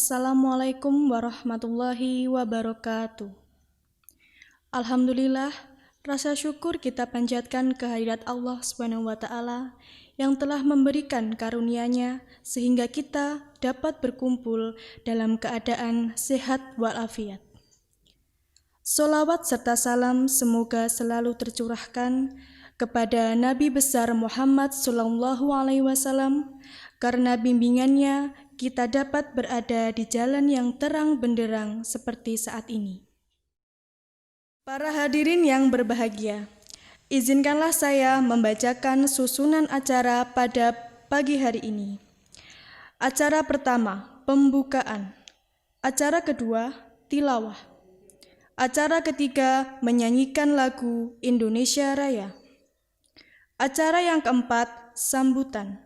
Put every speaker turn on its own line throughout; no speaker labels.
Assalamualaikum warahmatullahi wabarakatuh. Alhamdulillah, rasa syukur kita panjatkan kehadirat Allah SWT yang telah memberikan karunia-Nya sehingga kita dapat berkumpul dalam keadaan sehat walafiat. Sholawat serta salam semoga selalu tercurahkan kepada Nabi besar Muhammad SAW, karena bimbingannya kita dapat berada di jalan yang terang benderang seperti saat ini. Para hadirin yang berbahagia, izinkanlah saya membacakan susunan acara pada pagi hari ini. Acara pertama, pembukaan. Acara kedua, tilawah. Acara ketiga, menyanyikan lagu Indonesia Raya. Acara yang keempat, sambutan.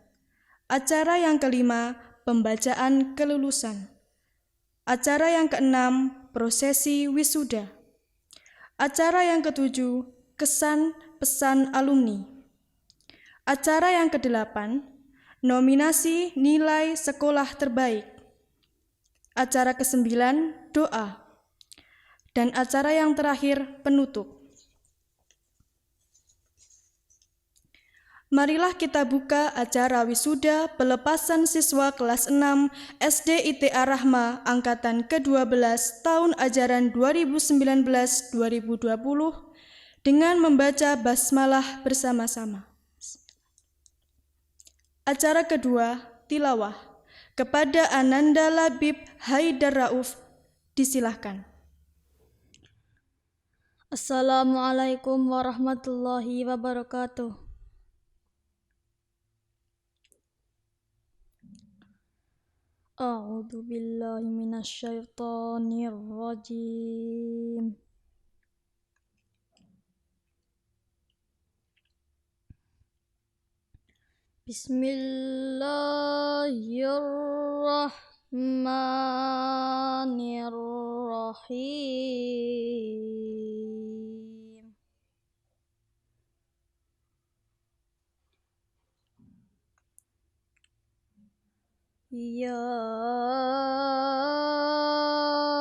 Acara yang kelima, pembacaan kelulusan. Acara yang keenam, prosesi wisuda. Acara yang ketujuh, kesan pesan alumni. Acara yang kedelapan, nominasi nilai sekolah terbaik. Acara kesembilan, doa. Dan acara yang terakhir, penutup. Marilah kita buka acara wisuda pelepasan siswa kelas 6 SD ITA Rahma angkatan ke-12 tahun ajaran 2019-2020 dengan membaca basmalah bersama-sama. Acara kedua, tilawah. Kepada Ananda Labib Haidar Rauf, disilahkan.
Assalamualaikum warahmatullahi wabarakatuh. A'udzu billahi minasyaitonir rajim. Bismillahirrahmanirrahim. Ya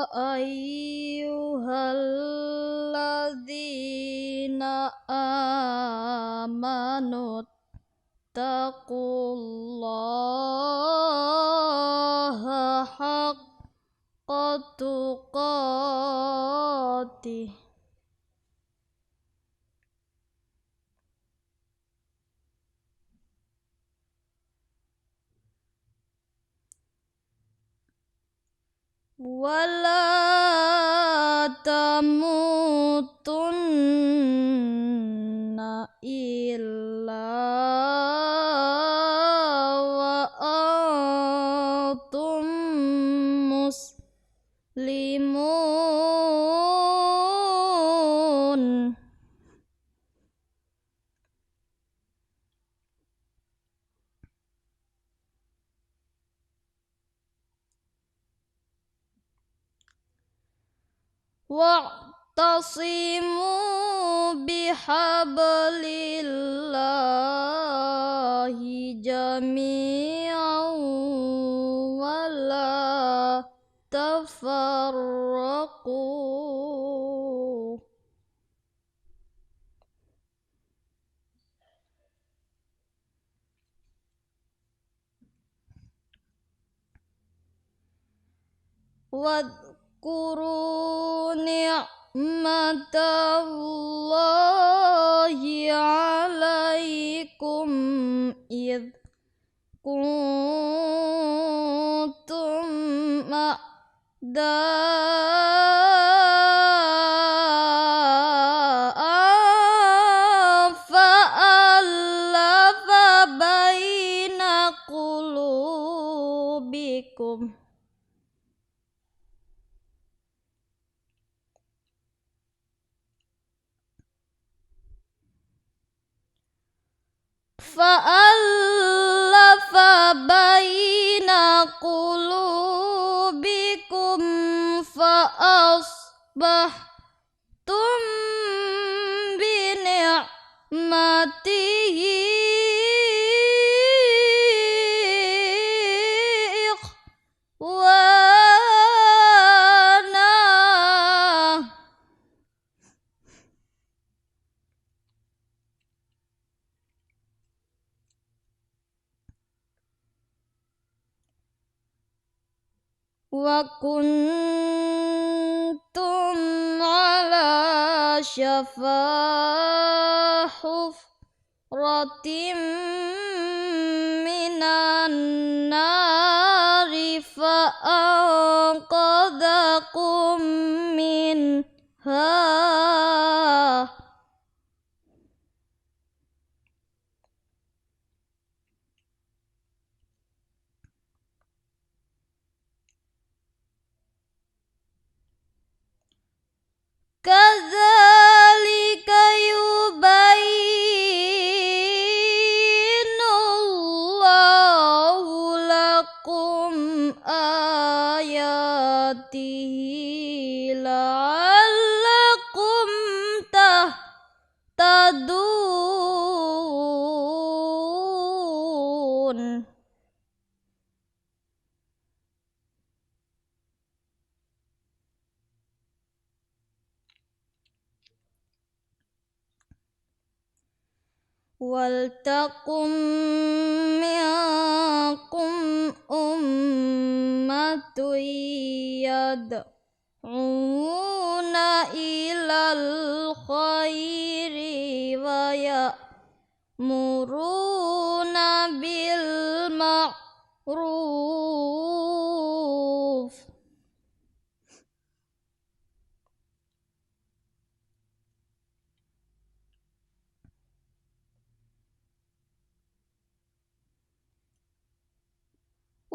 ayyuhalladzina amanu taqullaha haqqa tuqatih. Wala tamutunna illa wa antum muslimun. Wa'tasimu bihablillahi jami'an wa la tafarraqu. Wadhkuru ni'matallahi 'alaikum idh kuntum a'da'an fa'alafa baina qulubikum. Fa'alafa baina qulubikum fa'asbahtum bi ni'matihi ikhwana wa kuntum ala syafa hufratim minan nari fa anqadhakum minha. Kadzalika yubayyinullahu lakum ayatihi la'allakum tahtadun. Wal takum minkum ummatun yad'una ilal khairi wa ya'muruna bil ma'ruf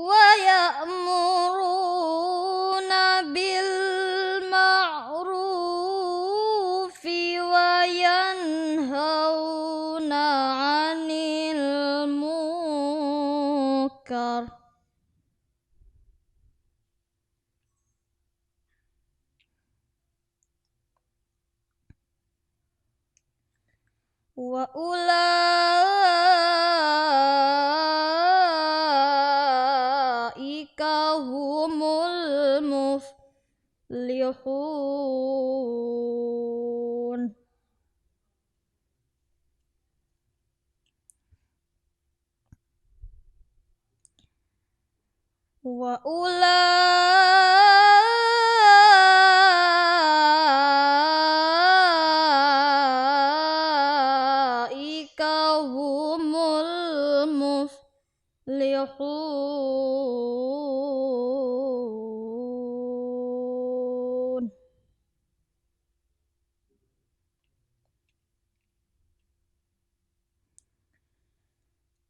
wa ya'muruna bil ma'rufi wa yanhauna 'anil munkar. Wa ulaika humul muflihun. Wa ulaika humul muflihun.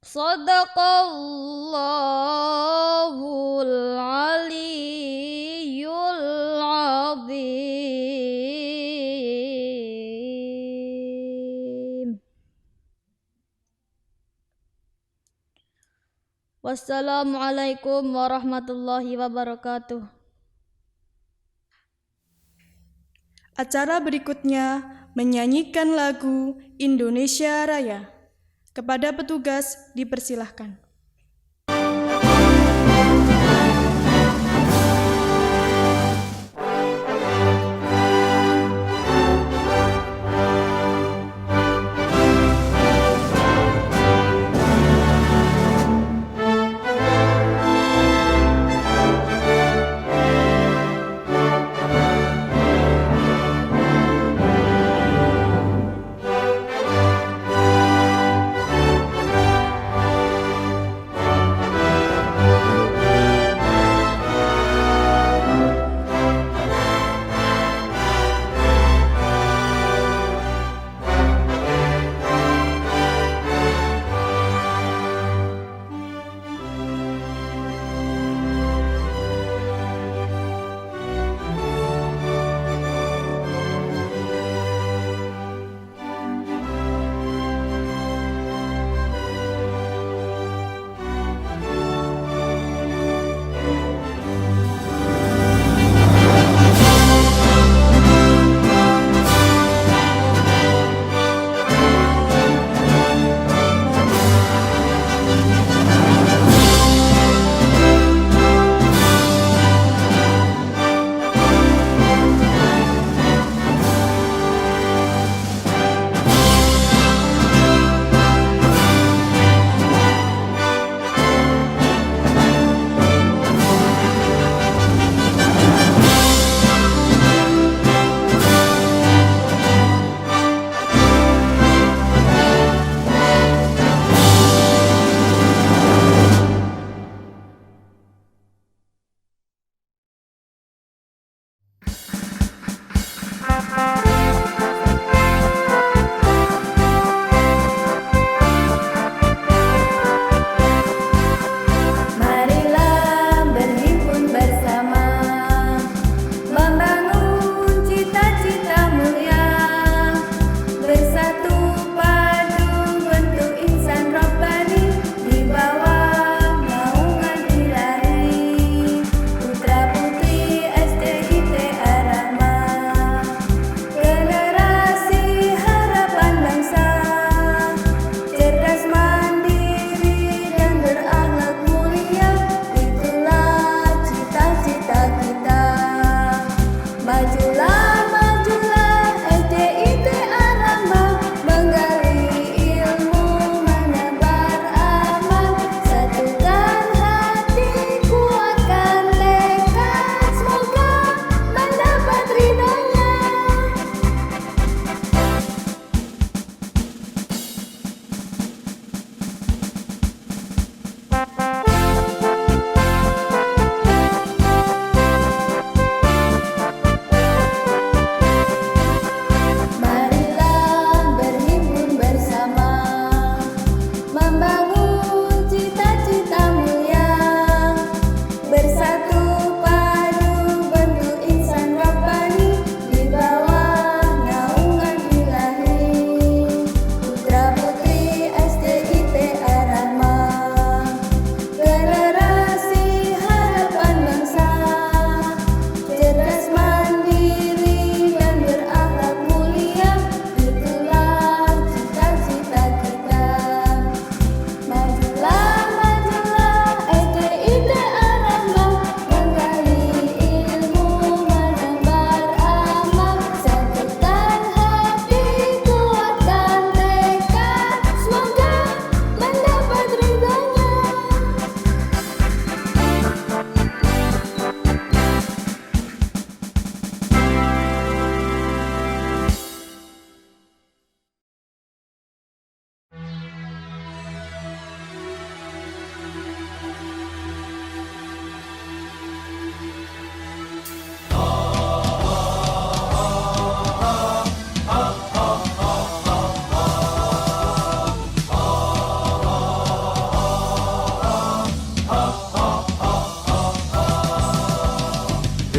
Sadaqallahul aliyyul azim. Wassalamualaikum warahmatullahi wabarakatuh.
Acara berikutnya menyanyikan lagu Indonesia Raya. Kepada petugas dipersilahkan.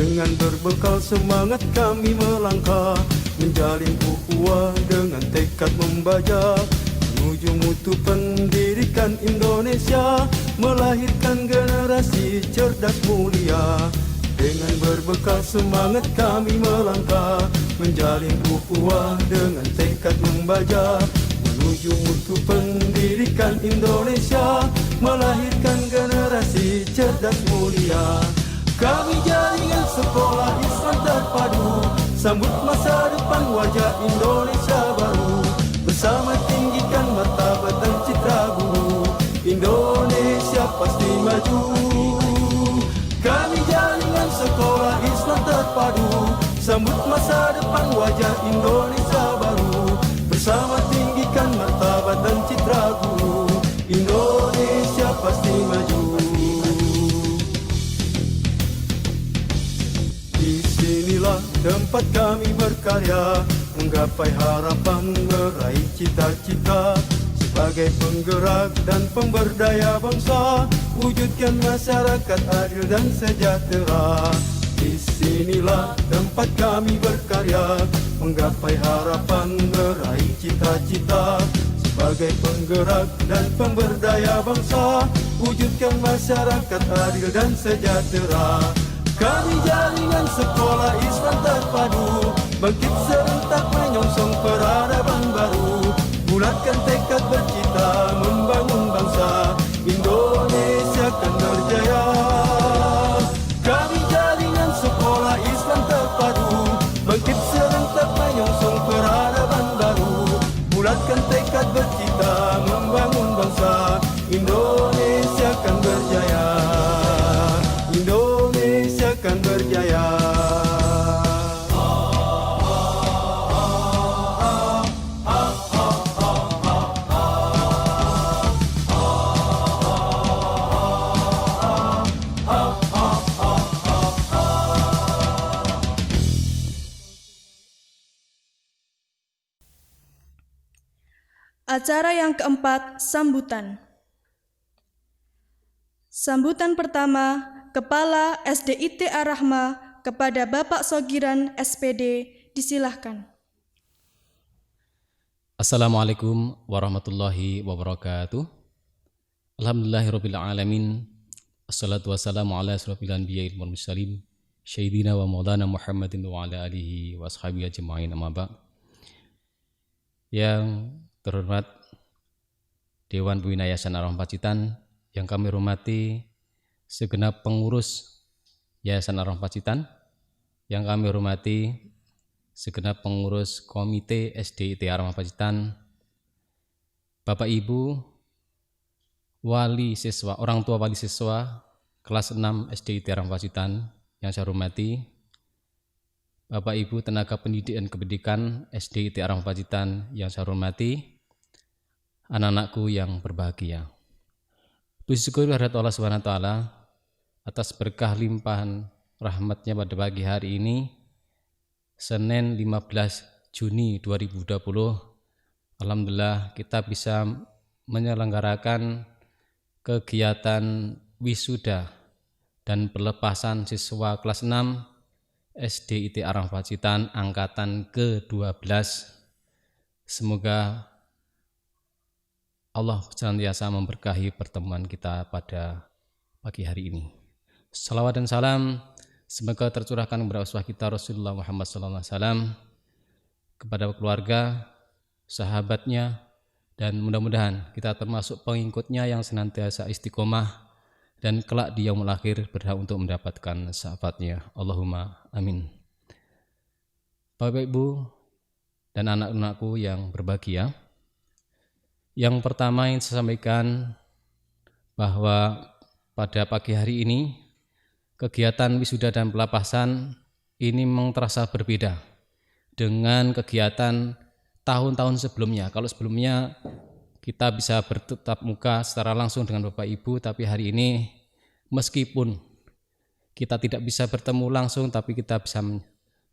Dengan berbekal semangat kami melangkah, menjalin ukhuwah dengan tekad membaja, menuju mutu pendidikan Indonesia, melahirkan generasi cerdas mulia. Dengan berbekal semangat kami melangkah, menjalin ukhuwah dengan tekad membaja, menuju mutu pendidikan Indonesia, melahirkan generasi cerdas mulia. Kami jaringan sekolah Islam terpadu, sambut masa depan wajah Indonesia baru, bersama tinggikan martabat dan citra guru, Indonesia pasti maju. Kami jaringan sekolah Islam terpadu, sambut masa depan wajah Indonesia baru, bersama tinggikan martabat dan citra guru, Indonesia pasti maju. Disinilah tempat kami berkarya, menggapai harapan, meraih cita-cita, sebagai penggerak dan pemberdaya bangsa, wujudkan masyarakat adil dan sejahtera. Disinilah tempat kami berkarya, menggapai harapan, meraih cita-cita, sebagai penggerak dan pemberdaya bangsa, wujudkan masyarakat adil dan sejahtera. Kami jaringan sekolah Islam terpadu, bangkit serentak menyongsong peradaban baru, bulatkan tekad bercita membangun bangsa, Indonesia akan berjaya. Kami jaringan sekolah Islam terpadu, bangkit serentak menyongsong peradaban baru, bulatkan tekad bercita membangun bangsa, Indonesia akan berjaya. Indonesia akan berjaya.
Acara yang keempat, sambutan. Sambutan pertama, Kepala SDIT Ar-Rahmah kepada Bapak Sogiran SPD, disilahkan.
Assalamualaikum warahmatullahi wabarakatuh. Alhamdulillahirabbil alamin. Assalatu wassalamu ala asyrofil anbiya'i wal mursalin, sayyidina wa maulana Muhammadin wa ala alihi wa ashabihi ajma'in, amma ba'd. Yang terhormat Dewan Pembina Yayasan Ar-Rahmah Pacitan, yang kami hormati segenap pengurus Yayasan Ar-Rahmah Pacitan, yang kami hormati segenap pengurus Komite SDIT Ar-Rahmah Pacitan, Bapak Ibu, wali siswa, orang tua wali siswa kelas 6 SDIT Ar-Rahmah Pacitan yang saya hormati, Bapak Ibu tenaga pendidik dan kependidikan SDIT Ar-Rahmah Pacitan yang saya hormati, anak-anakku yang berbahagia. Puji syukur kehadirat Allah SWT atas berkah limpahan rahmatnya pada pagi hari ini, Senin 15 Juni 2020. Alhamdulillah kita bisa menyelenggarakan kegiatan wisuda dan pelepasan siswa kelas 6 SDIT Ar-Rahmah Pacitan angkatan ke-12. Semoga Allah senantiasa memberkahi pertemuan kita pada pagi hari ini. Salawat dan salam semoga tercurahkan kepada uswah kita Rasulullah Muhammad SAW, kepada keluarga, sahabatnya, dan mudah-mudahan kita termasuk pengikutnya yang senantiasa istiqomah dan kelak di yaumul akhir berhak untuk mendapatkan syafaatnya. Allahumma amin. Bapak Ibu dan anak-anakku yang berbahagia, yang pertama yang saya sampaikan bahwa pada pagi hari ini kegiatan wisuda dan pelepasan ini memang terasa berbeda dengan kegiatan tahun-tahun sebelumnya. Kalau sebelumnya kita bisa bertatap muka secara langsung dengan Bapak Ibu, tapi hari ini meskipun kita tidak bisa bertemu langsung, tapi kita bisa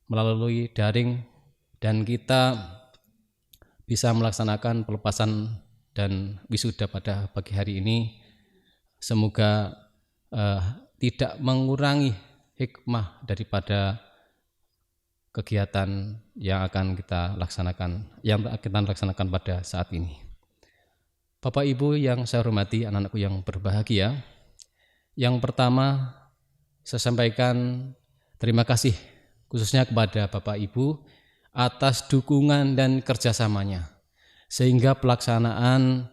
melalui daring dan kita bisa melaksanakan pelepasan dan wisuda pada pagi hari ini. Semoga tidak mengurangi hikmah daripada kegiatan yang akan kita laksanakan pada saat ini. Bapak Ibu yang saya hormati, anak-anakku yang berbahagia, yang pertama saya sampaikan terima kasih khususnya kepada Bapak Ibu atas dukungan dan kerjasamanya, sehingga pelaksanaan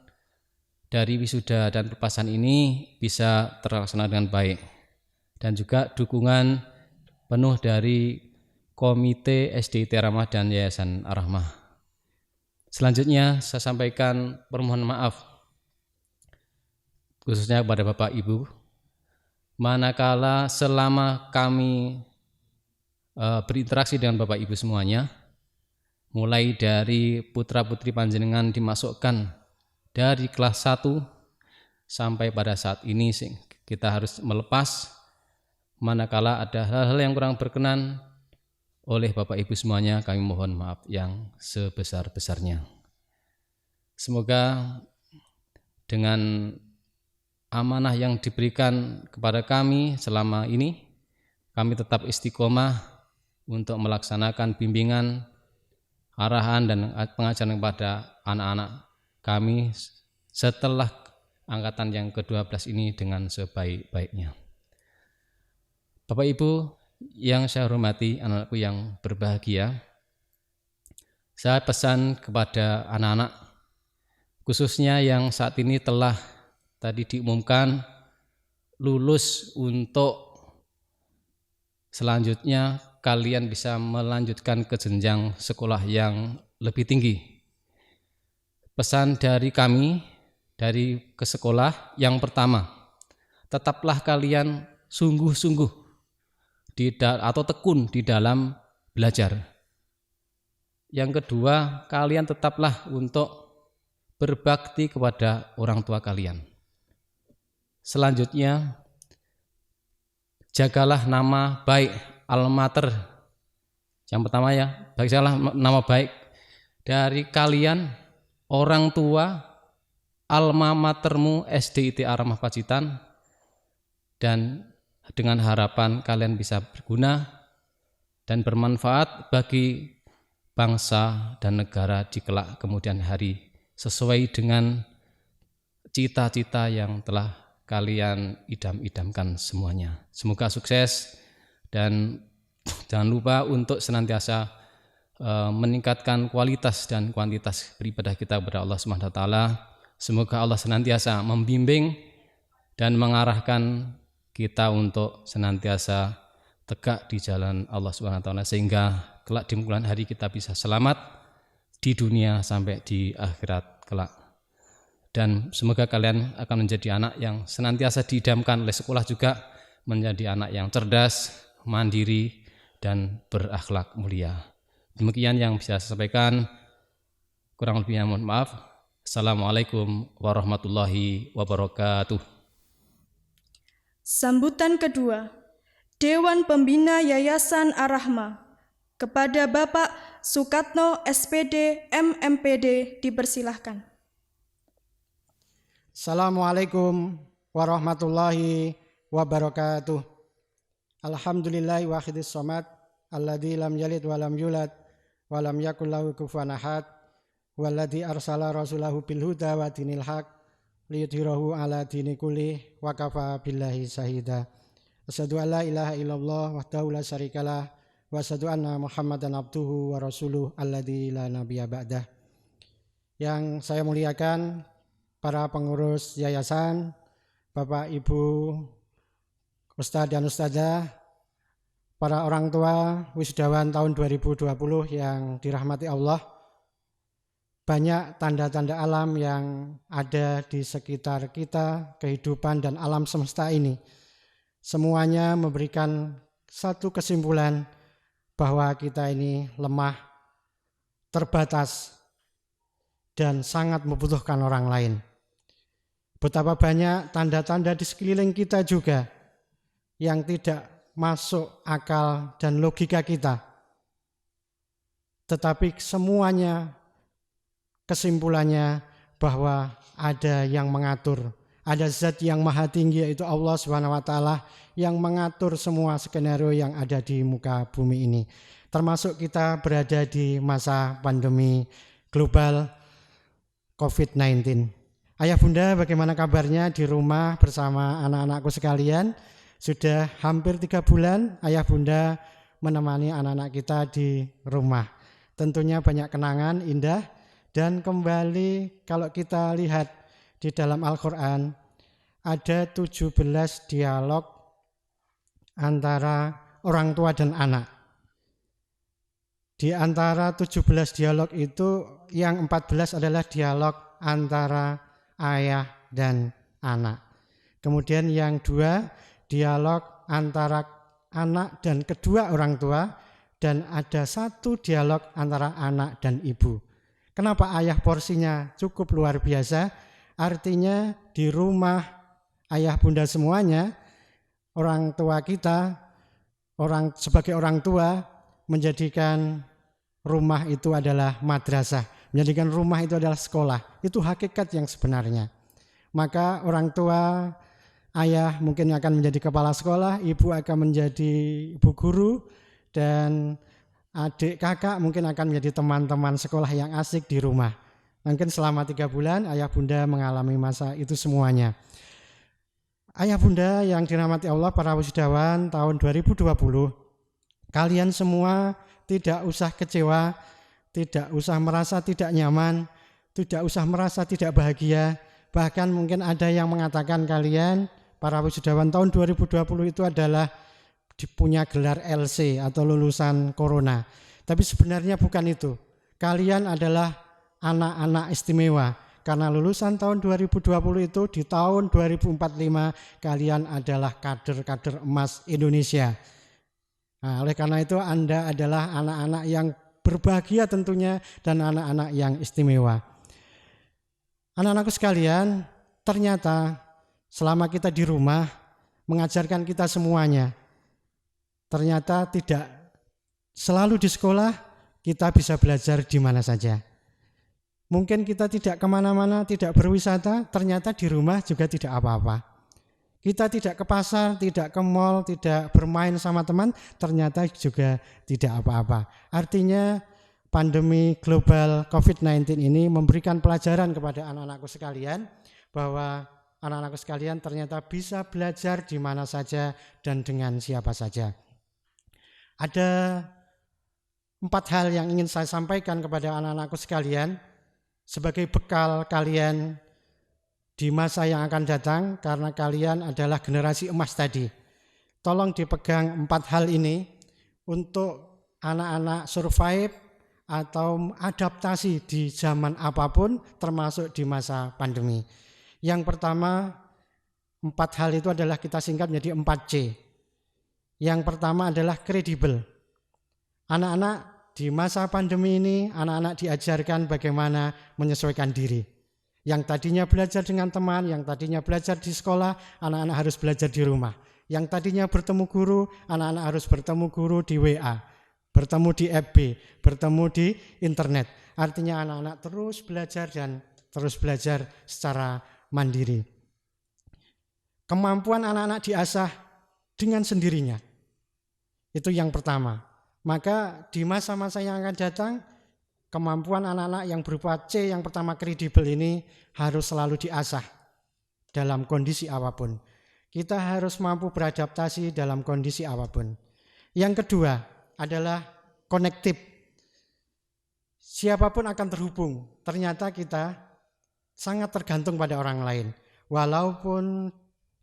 dari wisuda dan pelepasan ini bisa terlaksana dengan baik, dan juga dukungan penuh dari Komite SDIT Ar-Rahmah dan Yayasan Ar-Rahmah. Selanjutnya saya sampaikan permohonan maaf khususnya kepada Bapak Ibu manakala selama kami berinteraksi dengan Bapak Ibu semuanya, mulai dari putra-putri panjenengan dimasukkan dari kelas 1 sampai pada saat ini kita harus melepas, manakala ada hal-hal yang kurang berkenan oleh Bapak Ibu semuanya, kami mohon maaf yang sebesar-besarnya. Semoga dengan amanah yang diberikan kepada kami selama ini, kami tetap istiqomah untuk melaksanakan bimbingan, arahan dan pengajaran kepada anak-anak kami setelah angkatan yang ke-12 ini dengan sebaik-baiknya. Bapak Ibu yang saya hormati, anak-anakku yang berbahagia, saya pesan kepada anak-anak khususnya yang saat ini telah tadi diumumkan lulus, untuk selanjutnya kalian bisa melanjutkan ke jenjang sekolah yang lebih tinggi. Pesan dari kami dari ke sekolah, yang pertama, tetaplah kalian sungguh-sungguh atau tekun di dalam belajar. Yang kedua, kalian tetaplah untuk berbakti kepada orang tua kalian. Selanjutnya, jagalah nama baik alma mater. Yang pertama ya, jagalah nama baik dari kalian, orang tua, alma matermu SDIT Ar-Rahmah Pacitan, dan dengan harapan kalian bisa berguna dan bermanfaat bagi bangsa dan negara di kelak kemudian hari, sesuai dengan cita-cita yang telah kalian idam-idamkan semuanya. Semoga sukses, dan jangan lupa untuk senantiasa meningkatkan kualitas dan kuantitas beribadah kita kepada Allah Subhanahu wa taala. Semoga Allah senantiasa membimbing dan mengarahkan kita untuk senantiasa tegak di jalan Allah Subhanahu wa taala, sehingga kelak di kemudian hari kita bisa selamat di dunia sampai di akhirat kelak. Dan semoga kalian akan menjadi anak yang senantiasa diidamkan oleh sekolah, juga menjadi anak yang cerdas, mandiri, dan berakhlak mulia. Demikian yang bisa saya sampaikan, kurang lebihnya mohon maaf. Assalamualaikum warahmatullahi wabarakatuh.
Sambutan kedua, Dewan Pembina Yayasan Ar-Rahmah kepada Bapak Sukatno SPD MMPD dipersilahkan.
Assalamualaikum warahmatullahi wabarakatuh. Alhamdulillahi wahidis somad, alladzi lam yalid walam yulad walam yakul lahu kufuwan ahad, walladzi arsala rasulahu bil huda wa dinil haq liyudhhirahu ala dini kulli wa kafa billahi shahida. Asyhadu an la ilaha illallah wahdahu la syarikalah wa asyhadu anna Muhammadan abduhu wa rasuluh alladzi la nabiyya ba'dah. Yang saya muliakan para pengurus yayasan, Bapak Ibu Ustadz dan Ustazah, para orang tua wisudawan tahun 2020 yang dirahmati Allah. Banyak tanda-tanda alam yang ada di sekitar kita, kehidupan dan alam semesta ini. Semuanya memberikan satu kesimpulan bahwa kita ini lemah, terbatas, dan sangat membutuhkan orang lain. Betapa banyak tanda-tanda di sekeliling kita juga yang tidak masuk akal dan logika kita. Tetapi semuanya kesimpulannya bahwa ada yang mengatur, Ada zat yang maha tinggi, yaitu Allah SWT, yang mengatur semua skenario yang ada di muka bumi ini. Termasuk kita berada di masa pandemi global COVID-19. Ayah bunda, bagaimana kabarnya di rumah bersama anak-anakku sekalian? Sudah hampir 3 bulan ayah bunda menemani anak-anak kita di rumah. Tentunya banyak kenangan indah, dan kembali kalau kita lihat di dalam Al-Quran ada 17 dialog antara orang tua dan anak. Di antara 17 dialog itu yang 14 adalah dialog antara ayah dan anak. Kemudian yang 2 dialog antara anak dan kedua orang tua, dan ada 1 dialog antara anak dan ibu. Kenapa ayah porsinya cukup luar biasa? Artinya di rumah ayah bunda semuanya, orang tua kita, sebagai orang tua menjadikan rumah itu adalah madrasah, menjadikan rumah itu adalah sekolah. Itu hakikat yang sebenarnya. Maka orang tua, ayah mungkin akan menjadi kepala sekolah, ibu akan menjadi ibu guru, dan adik kakak mungkin akan menjadi teman-teman sekolah yang asik di rumah. Mungkin selama 3 bulan ayah bunda mengalami masa itu semuanya. Ayah bunda yang dirahmati Allah, para wisudawan tahun 2020, kalian semua tidak usah kecewa, tidak usah merasa tidak nyaman, tidak usah merasa tidak bahagia. Bahkan mungkin ada yang mengatakan kalian, para wisudawan tahun 2020 itu adalah punya gelar LC atau lulusan corona. Tapi sebenarnya bukan itu. Kalian adalah anak-anak istimewa, karena lulusan tahun 2020 itu di tahun 2045 kalian adalah kader-kader emas Indonesia. Nah, oleh karena itu Anda adalah anak-anak yang berbahagia tentunya, dan anak-anak yang istimewa. Anak-anakku sekalian, ternyata selama kita di rumah mengajarkan kita semuanya. Ternyata tidak selalu di sekolah kita bisa belajar di mana saja. Mungkin kita tidak kemana-mana, tidak berwisata, ternyata di rumah juga tidak apa-apa. Kita tidak ke pasar, tidak ke mal, tidak bermain sama teman, ternyata juga tidak apa-apa. Artinya pandemi global COVID-19 ini memberikan pelajaran kepada anak-anakku sekalian, bahwa anak-anakku sekalian ternyata bisa belajar di mana saja dan dengan siapa saja. Ada 4 hal yang ingin saya sampaikan kepada anak-anakku sekalian sebagai bekal kalian di masa yang akan datang, karena kalian adalah generasi emas tadi. Tolong dipegang 4 hal ini untuk anak-anak survive atau adaptasi di zaman apapun, termasuk di masa pandemi. Yang pertama, 4 hal itu adalah kita singkat menjadi 4C. Yang pertama adalah kredibel. Anak-anak di masa pandemi ini, anak-anak diajarkan bagaimana menyesuaikan diri. Yang tadinya belajar dengan teman, yang tadinya belajar di sekolah, anak-anak harus belajar di rumah. Yang tadinya bertemu guru, anak-anak harus bertemu guru di WA, bertemu di FB, bertemu di internet. Artinya anak-anak terus belajar dan terus belajar secara mandiri. Kemampuan anak-anak diasah dengan sendirinya. Itu yang pertama. Maka di masa-masa yang akan datang, kemampuan anak-anak yang berupa C yang pertama kredibel ini harus selalu diasah dalam kondisi apapun. Kita harus mampu beradaptasi dalam kondisi apapun. Yang kedua adalah konektif. Siapapun akan terhubung. Ternyata kita sangat tergantung pada orang lain. Walaupun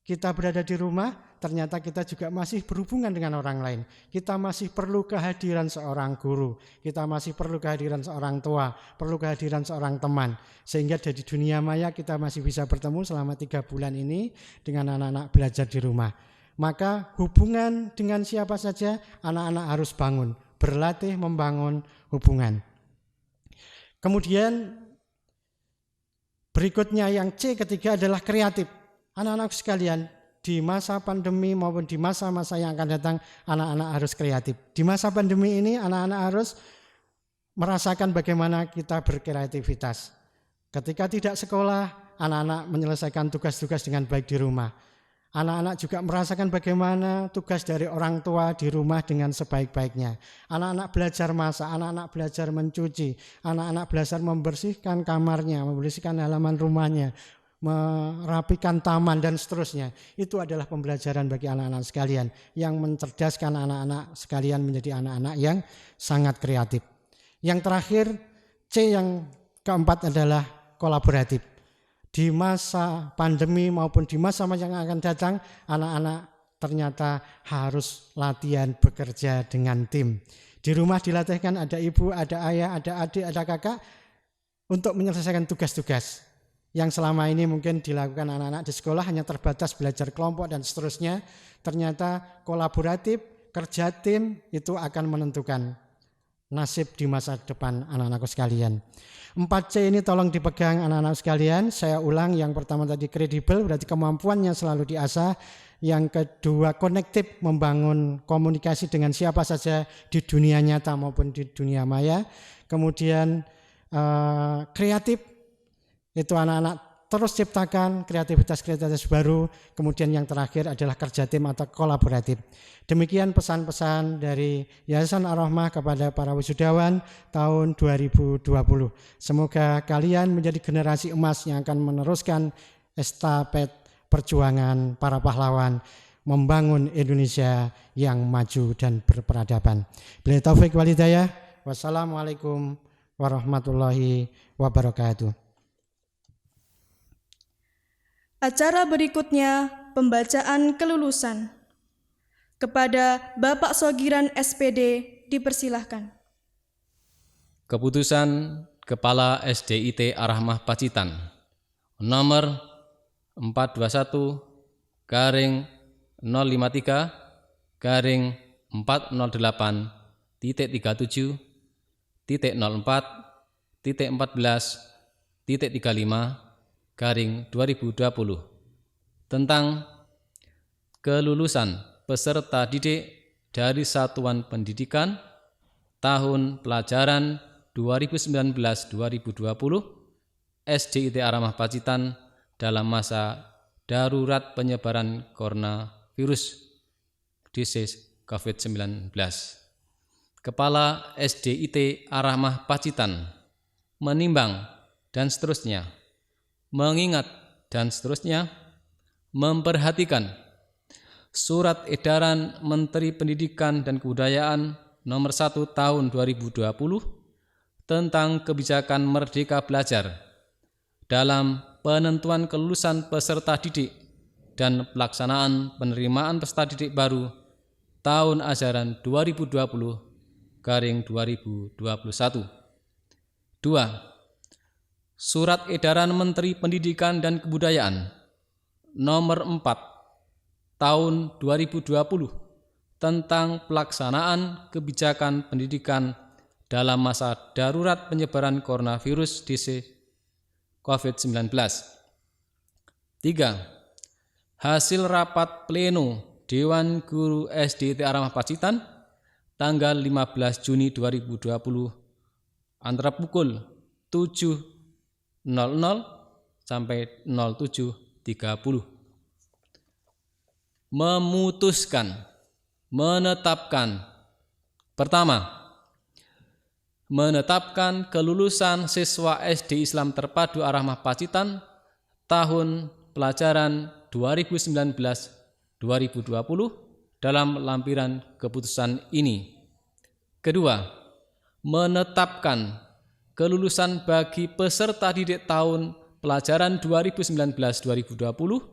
kita berada di rumah, ternyata kita juga masih berhubungan dengan orang lain. Kita masih perlu kehadiran seorang guru, kita masih perlu kehadiran seorang tua, perlu kehadiran seorang teman. Sehingga dari dunia maya kita masih bisa bertemu selama 3 bulan ini dengan anak-anak belajar di rumah. Maka hubungan dengan siapa saja anak-anak harus bangun, berlatih membangun hubungan. Kemudian berikutnya yang C ketiga adalah kreatif. Anak-anak sekalian, di masa pandemi maupun di masa-masa yang akan datang, anak-anak harus kreatif. Di masa pandemi ini anak-anak harus merasakan bagaimana kita berkreativitas. Ketika tidak sekolah, anak-anak menyelesaikan tugas-tugas dengan baik di rumah. Anak-anak juga merasakan bagaimana tugas dari orang tua di rumah dengan sebaik-baiknya. Anak-anak belajar masak, anak-anak belajar mencuci, anak-anak belajar membersihkan kamarnya, membersihkan halaman rumahnya, merapikan taman dan seterusnya. Itu adalah pembelajaran bagi anak-anak sekalian yang mencerdaskan anak-anak sekalian menjadi anak-anak yang sangat kreatif. Yang terakhir, C yang keempat adalah kolaboratif. Di masa pandemi maupun di masa yang akan datang, anak-anak ternyata harus latihan bekerja dengan tim. Di rumah dilatihkan ada ibu, ada ayah, ada adik, ada kakak untuk menyelesaikan tugas-tugas yang selama ini mungkin dilakukan anak-anak di sekolah hanya terbatas belajar kelompok dan seterusnya. Ternyata kolaboratif, kerja tim itu akan menentukan nasib di masa depan anak-anakku sekalian. 4C ini tolong dipegang anak-anak sekalian. Saya ulang, yang pertama tadi kredibel, berarti kemampuannya selalu diasah. Yang kedua konektif, membangun komunikasi dengan siapa saja di dunia nyata maupun di dunia maya. Kemudian kreatif, itu anak-anak terus ciptakan kreativitas baru. Kemudian yang terakhir adalah kerja tim atau kolaboratif. Demikian pesan-pesan dari Yayasan Ar-Rahmah kepada para wisudawan tahun 2020. Semoga kalian menjadi generasi emas yang akan meneruskan estafet perjuangan para pahlawan membangun Indonesia yang maju dan berperadaban. Billahi taufik wal hidayah. Wassalamualaikum warahmatullahi wabarakatuh.
Acara berikutnya pembacaan kelulusan. Kepada Bapak Sogiran SPD dipersilahkan.
Keputusan Kepala SDIT Ar-Rahmah Pacitan nomor 421-053-408.37.14.35/2020 tentang kelulusan peserta didik dari satuan pendidikan tahun pelajaran 2019-2020 SDIT Ar-Rahmah Pacitan dalam masa darurat penyebaran coronavirus disease COVID-19. Kepala SDIT Ar-Rahmah Pacitan menimbang dan seterusnya, mengingat dan seterusnya, memperhatikan Surat Edaran Menteri Pendidikan dan Kebudayaan nomor 1 tahun 2020 tentang kebijakan Merdeka Belajar dalam penentuan kelulusan peserta didik dan pelaksanaan penerimaan peserta didik baru tahun ajaran 2020/2021. 2. Surat Edaran Menteri Pendidikan dan Kebudayaan nomor 4 tahun 2020 tentang pelaksanaan kebijakan pendidikan dalam masa darurat penyebaran coronavirus disease COVID-19. 3. Hasil rapat pleno Dewan Guru SDIT Ar-Rahmah Pacitan tanggal 15 Juni 2020 antara pukul 7.00 sampai 07.30. Memutuskan, menetapkan. Pertama, menetapkan kelulusan siswa SD Islam Terpadu Ar-Rahmah Pacitan tahun pelajaran 2019-2020 dalam lampiran keputusan ini. Kedua, menetapkan kelulusan bagi peserta didik tahun pelajaran 2019-2020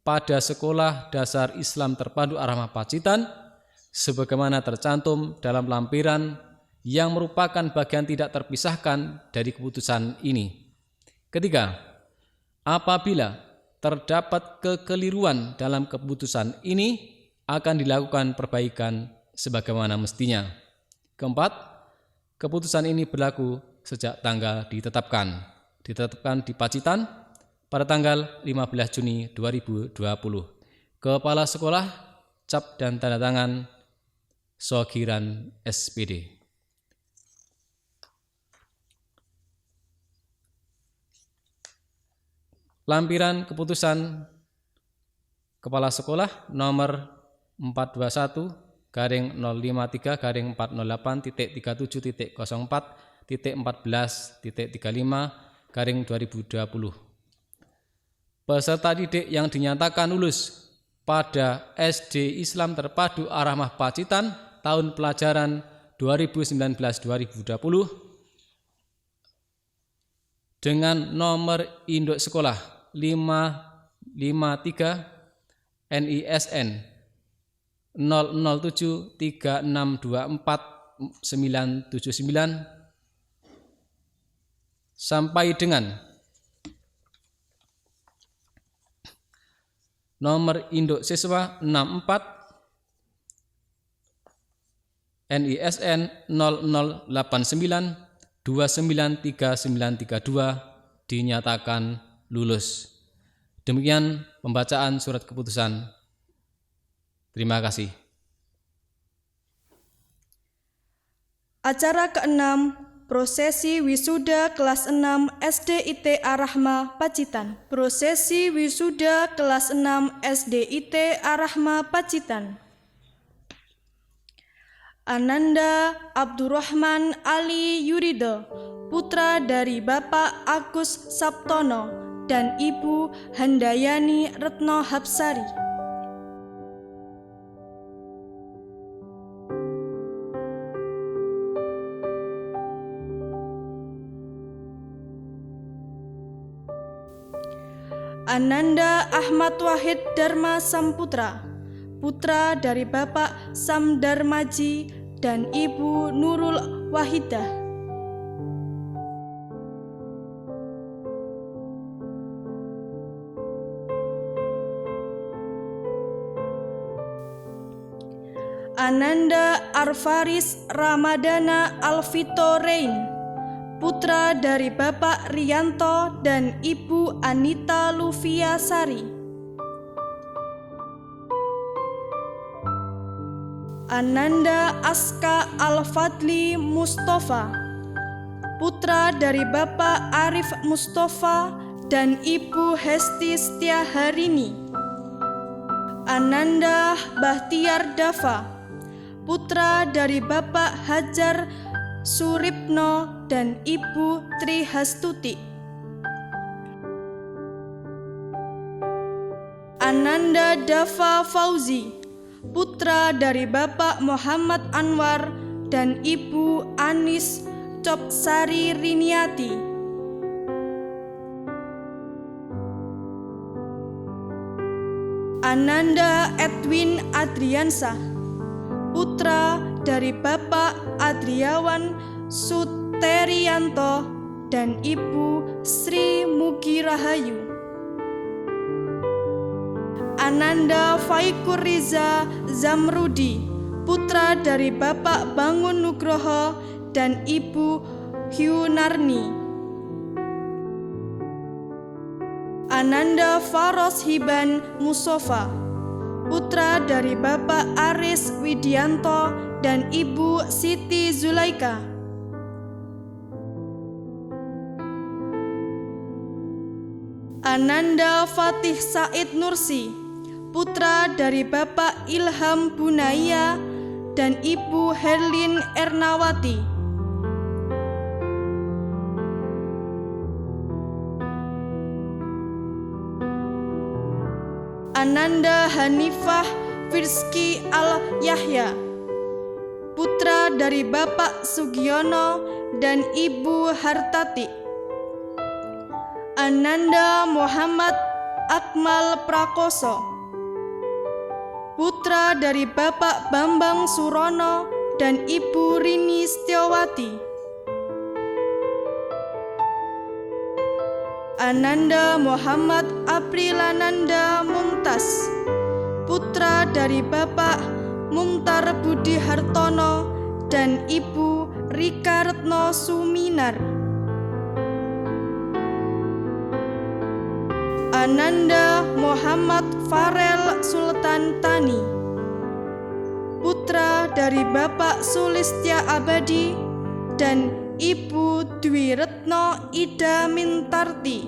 pada Sekolah Dasar Islam Terpadu Ar-Rahmah Pacitan sebagaimana tercantum dalam lampiran yang merupakan bagian tidak terpisahkan dari keputusan ini. Ketiga, apabila terdapat kekeliruan dalam keputusan ini akan dilakukan perbaikan sebagaimana mestinya. Keempat, keputusan ini berlaku sejak tanggal ditetapkan di Pacitan pada tanggal 15 Juni 2020. Kepala Sekolah, cap dan tanda tangan Sogiran SPD. lampiran keputusan Kepala Sekolah nomor 421-4.37.04.35.2020. Peserta didik yang dinyatakan lulus pada SD Islam Terpadu Ar-Rahmah Pacitan tahun pelajaran 2019-2020 dengan nomor induk sekolah 553 NISN 0073624979 sampai dengan nomor induk siswa 64 NISN 0089293932 dinyatakan lulus. Demikian pembacaan surat keputusan. Terima kasih.
Acara ke-6, prosesi wisuda kelas 6 SDIT Ar-Rahmah Pacitan. Prosesi wisuda kelas 6 SDIT Ar-Rahmah Pacitan. Ananda Abdurrahman Ali Yurido, putra dari Bapak Agus Sabtono dan Ibu Handayani Retno Hapsari. Ananda Ahmad Wahid Dharma Samputra, putra dari Bapak Samdarmaji dan Ibu Nurul Wahidah. Ananda Arfaris Ramadana Alvito Rein, putra dari Bapak Rianto dan Ibu Anita Luvia Sari. Ananda Aska Al-Fadli Mustafa, putra dari Bapak Arif Mustafa dan Ibu Hesti Setiaharini. Ananda Bahtiar Dava, putra dari Bapak Hajar Suripno dan Ibu Trihastuti. Ananda Dava Fauzi, putra dari Bapak Muhammad Anwar dan Ibu Anis Copsari Riniati. Ananda Edwin Adriansah, putra dari Bapak Adriawan Suterianto dan Ibu Sri Mugi Rahayu. Ananda Faikur Riza Zamrudi, putra dari Bapak Bangun Nugroho dan Ibu Hyunarni. Ananda Faros Hiban Musofa, putra dari Bapak Aris Widianto dan Ibu Siti Zulaika. Ananda Fatih Said Nursi, putra dari Bapak Ilham Bunaya dan Ibu Herlin Ernawati. Ananda Hanifah Firski Al-Yahya, putra dari Bapak Sugiono dan Ibu Hartati. Ananda Muhammad Akmal Prakoso, putra dari Bapak Bambang Surono dan Ibu Rini Setiawati. Ananda Muhammad Aprilananda Mumtaz, putra dari Bapak Mumtar Budi Hartono dan Ibu Rika Retno Suminar. Ananda Muhammad Farel Sultan Tani, putra dari Bapak Sulistya Abadi dan Ibu Dwi Retno Ida Mintarti.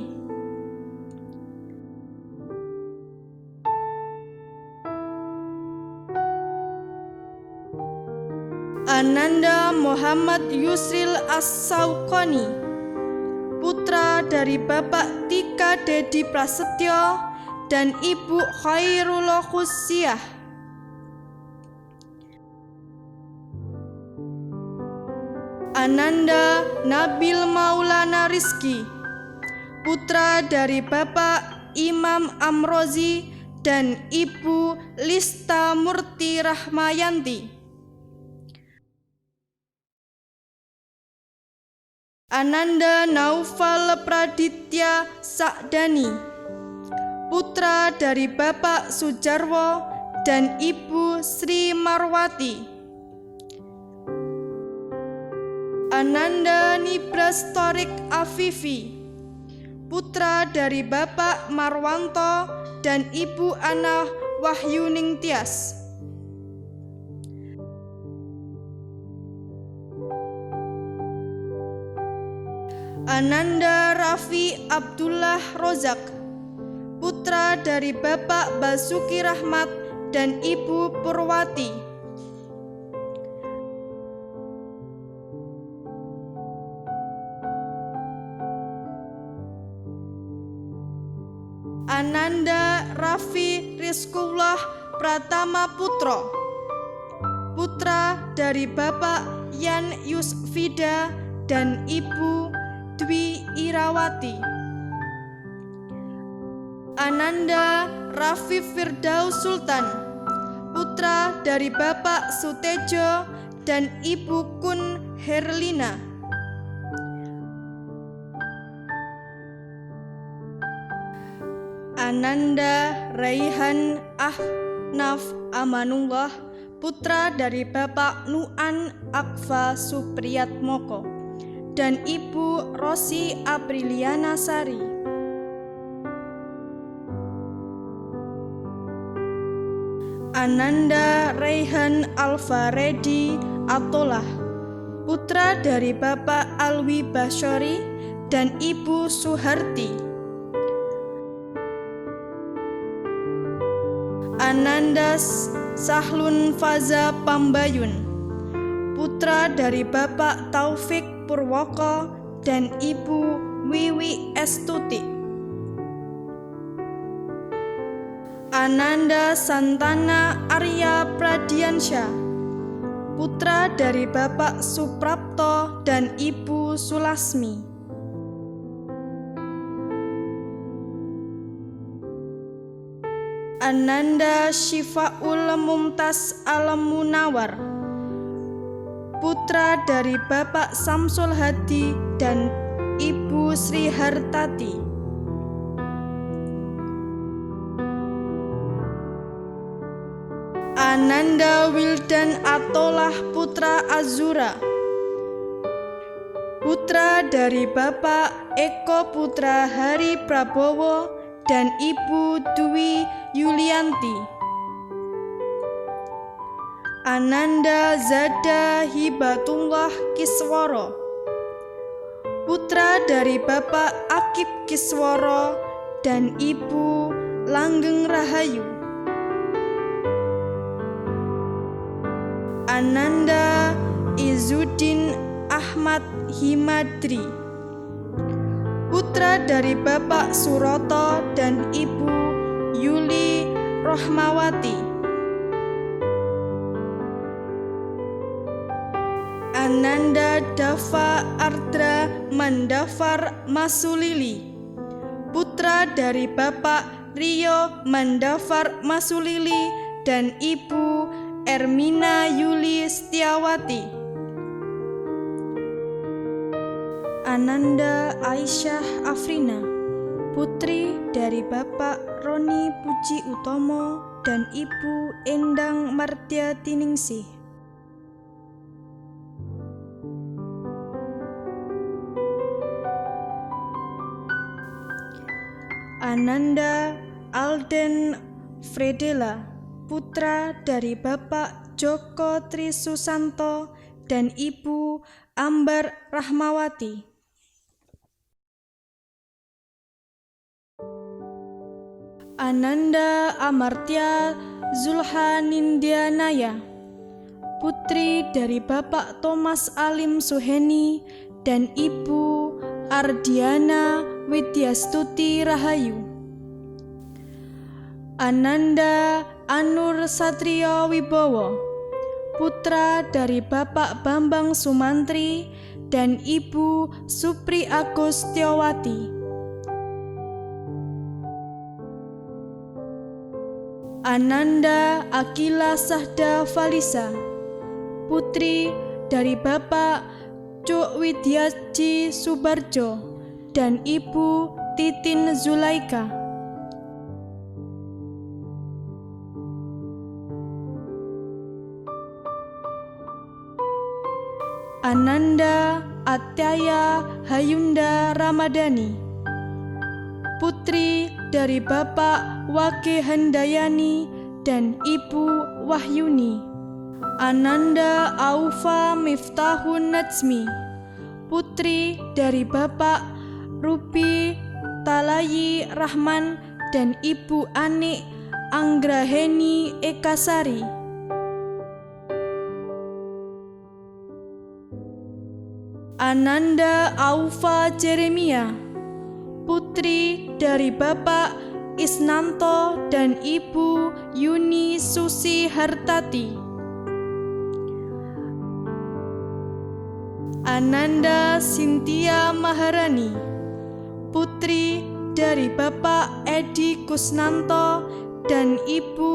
Ananda Muhammad Yusril As-Sauqani, putra dari Bapak Tika Dedi Prasetyo dan Ibu Khairullah Khusyah. Ananda Nabil Maulana Rizki, putra dari Bapak Imam Amrozi dan Ibu Lista Murti Rahmayanti. Ananda Naufal Praditya Sakdani, putra dari Bapak Sujarwo dan Ibu Sri Marwati. Ananda Nibras Torik Afifi, putra dari Bapak Marwanto dan Ibu Ana Wahyuning Tias. Ananda Rafi Abdullah Rozak, putra dari Bapak Basuki Rahmat dan Ibu Purwati. Ananda Rafi Rizkullah Pratama Putro, putra dari Bapak Yan Yusfida dan Ibu Dwi Irawati. Ananda Rafi Firdaus Sultan, putra dari Bapak Sutejo dan Ibu Kun Herlina. Ananda Raihan Ahnaf Amanullah, putra dari Bapak Nuan Akfa Supriyatmoko dan Ibu Rosi Apriliana Sari. Ananda Raihan Alfaredi Atolah, putra dari Bapak Alwi Basyori dan Ibu Suharti. Ananda Sahlun Faza Pambayun, putra dari Bapak Taufik Purwoko dan Ibu Wiwi Estuti. Ananda Santana Arya Pradiansyah, putra dari Bapak Suprapto dan Ibu Sulasmi. Ananda Syifaul Mumtaz Al-Munawar, putra dari Bapak Samsul Hadi dan Ibu Sri Hartati. Ananda Wildan Atolah putra Azura, putra dari Bapak Eko Putra Hari Prabowo dan Ibu Dwi Yulianti. Ananda Zada Hibatullah Kisworo, putra dari Bapak Akib Kisworo dan Ibu Langgeng Rahayu. Ananda Izuddin Ahmad Himadri, putra dari Bapak Suroto dan Ibu Yuli Rohmawati. Ananda Dava Ardra Mandafar Masulili, putra dari Bapak Rio Mandafar Masulili dan Ibu Ermina Yuli Setiawati. Ananda Aisyah Afrina, putri dari Bapak Roni Puji Utomo dan Ibu Endang Martia Tiningsih. Ananda Alden Fredela, putra dari Bapak Joko Trisusanto dan Ibu Ambar Rahmawati. Ananda Amartya Zulhanindianaya, putri dari Bapak Thomas Alim Suheni dan Ibu Ardiana Widyastuti Rahayu. Ananda Anur Satrio Wibowo, putra dari Bapak Bambang Sumantri dan Ibu Supri Agustiawati. Ananda Akila Sahda Falisa, putri dari Bapak Cuk Widyaji Subarjo dan Ibu Titin Zulaika. Ananda Atyaya Hayunda Ramadhani, putri dari Bapak Wage Handayani dan Ibu Wahyuni. Ananda Aufa Miftahun Najmi, putri dari Bapak Rupi Talayi Rahman dan Ibu Anik Anggraheni Ekasari. Ananda Aufa Jeremia, putri dari Bapak Isnanto dan Ibu Yuni Susi Hartati. Ananda Sintia Maharani, putri dari Bapak Edi Kusnanto dan Ibu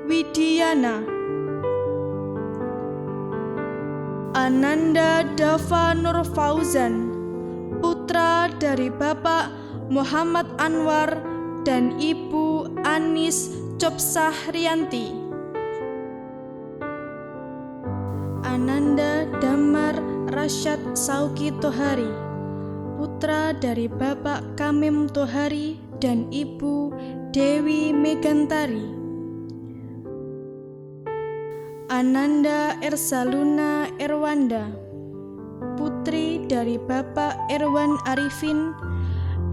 Widiana. Ananda Dava Nur Fauzan, putra dari Bapak Muhammad Anwar dan Ibu Anis Copsah Rianti. Ananda Damar Rasyad Sauki Tohari, putra dari Bapak Kamim Tohari dan Ibu Dewi Megantari. Ananda Ersaluna Erwanda, putri dari Bapak Erwan Arifin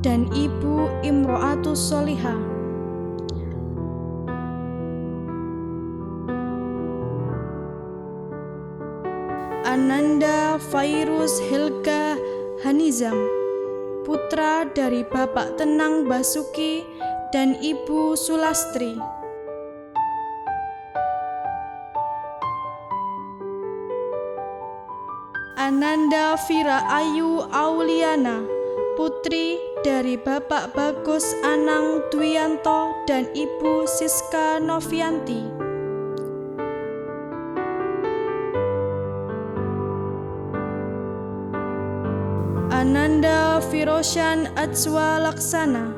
dan Ibu Imro'atus Solihah. Ananda Fairuz Helga Hanizam, putra dari Bapak Tenang Basuki dan Ibu Sulastri. Ananda Fira Ayu Auliana, putri dari Bapak Bagus Anang Dwianto dan Ibu Siska Novianti. Ananda Firosyan Ajwa Laksana,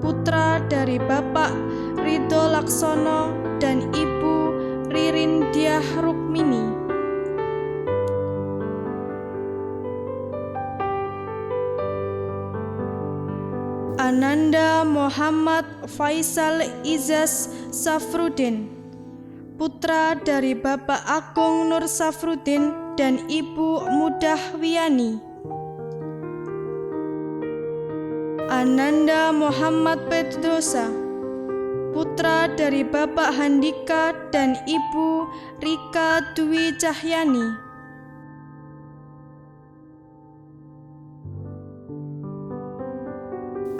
putra dari Bapak Ridho Laksono dan Ibu Ririn Diah Rukmini. Ananda Muhammad Faisal Izas Safrudin, putra dari Bapak Agung Nur Safrudin dan Ibu Mudah Wiani. Ananda Muhammad Pedrosa, putra dari Bapak Handika dan Ibu Rika Dwi Cahyani.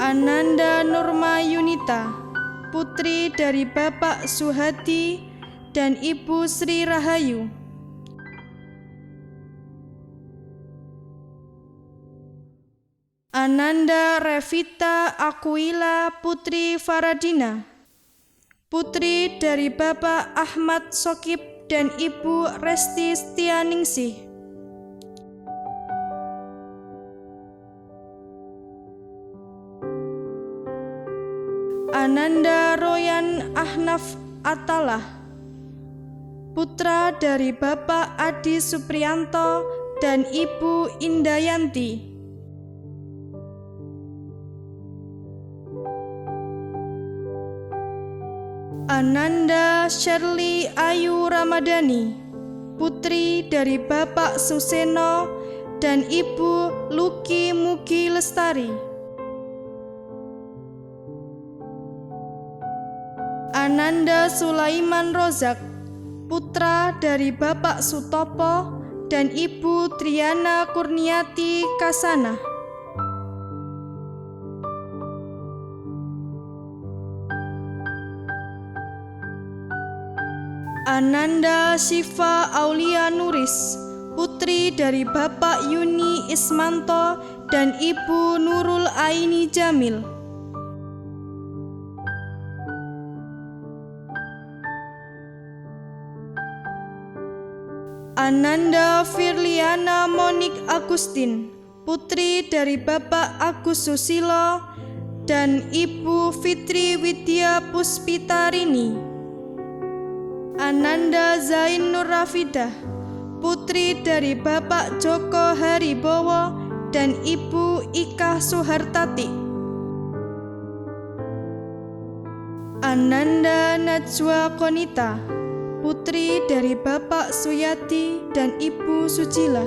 Ananda Nurma Yunita, putri dari Bapak Suhadi dan Ibu Sri Rahayu. Ananda Revita Aquila putri Faradina, putri dari Bapak Ahmad Sokib dan Ibu Resti Setianingsih. Ananda Royan Ahnaf Atalah, putra dari Bapak Adi Supriyanto dan Ibu Indayanti. Ananda Shirley Ayu Ramadhani, putri dari Bapak Suseno dan Ibu Luki Mugi Lestari. Ananda Sulaiman Rozak, putra dari Bapak Sutopo dan Ibu Triana Kurniati Kasana. Ananda Syifa Aulia Nuris, putri dari Bapak Yuni Ismanto dan Ibu Nurul Aini Jamil. Ananda Firliana Monik Agustin, putri dari Bapak Agus Susilo dan Ibu Fitri Widya Puspitarini. Ananda Zain Nur Rafidah, putri dari Bapak Joko Haribowo dan Ibu Ika Suhartati. Ananda Najwa Konita, putri dari Bapak Suyati dan Ibu Sujila.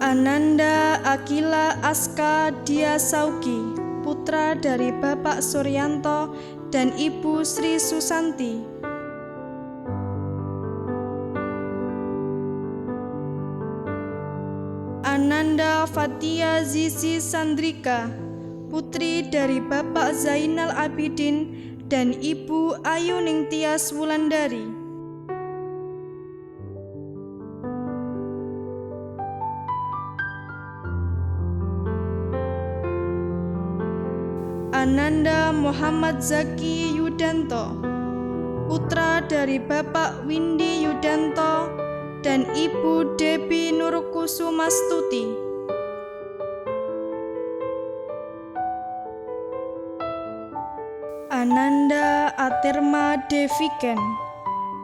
Ananda Akila Aska Dia Sauki, putra dari Bapak Suryanto dan Ibu Sri Susanti. Ananda Fatia Zizi Sandrika, putri dari Bapak Zainal Abidin dan Ibu Ayu Ningtyas Wulandari. Ananda Muhammad Zaki Yudanto, putra dari Bapak Windy Yudanto dan Ibu Debi Nurkusumastuti. Ananda Atirma Deviken,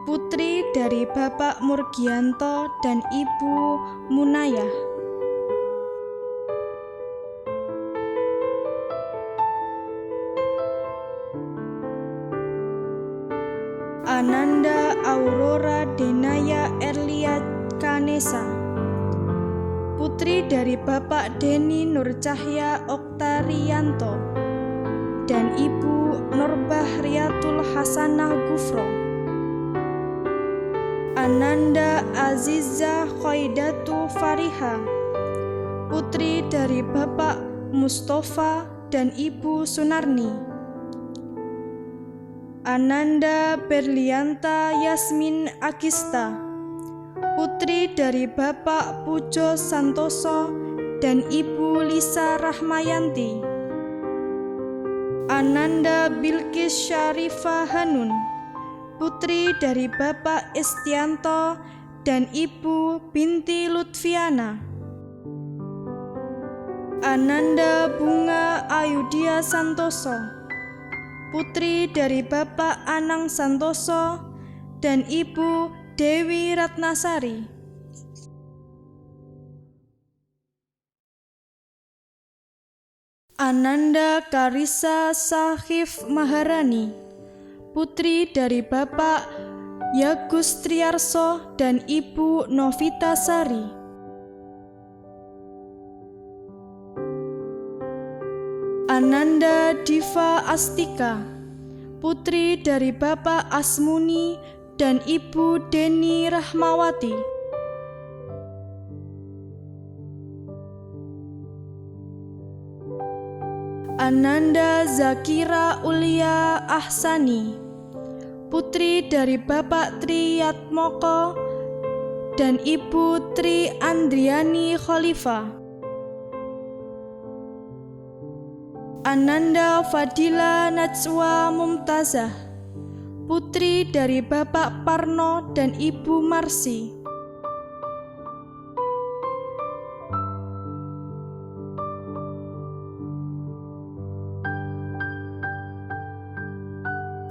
putri dari Bapak Murgianto dan Ibu Munayah. Ananda Aurora Denaya Erlia Kanesa, putri dari Bapak Deni Nurcahya Oktarianto dan Ibu Nurbahriatul Hasanah Gufro. Ananda Aziza Khoidatu Fariha, putri dari Bapak Mustafa dan Ibu Sunarni. Ananda Berlianta Yasmin Agista, putri dari Bapak Pujo Santoso dan Ibu Lisa Rahmayanti. Ananda Bilqis Syarifah Hanun, putri dari Bapak Estianto dan Ibu Binti Lutfiana. Ananda Bunga Ayudia Santoso, putri dari Bapak Anang Santoso dan Ibu Dewi Ratnasari. Ananda Karisa Sahif Maharani, putri dari Bapak Yagus Triarso dan Ibu Novita Sari. Ananda Diva Astika, putri dari Bapak Asmuni dan Ibu Deni Rahmawati. Ananda Zakira Ulia Ahsani, putri dari Bapak Tri Yatmoko dan Ibu Tri Andriani Khalifah. Ananda Fadila Najwa Mumtazah, putri dari Bapak Parno dan Ibu Marsi.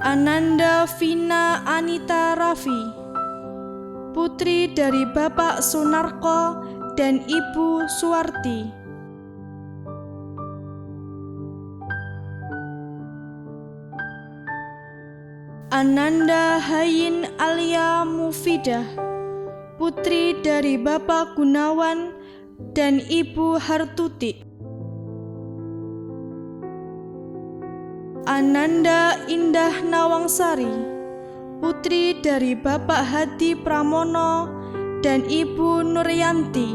Ananda Vina Anita Raffi, putri dari Bapak Sunarko dan Ibu Suwarti. Ananda Hayin Alia Mufidah, putri dari Bapak Gunawan dan Ibu Hartuti. Ananda Indah Nawangsari, putri dari Bapak Hadi Pramono dan Ibu Nuryanti.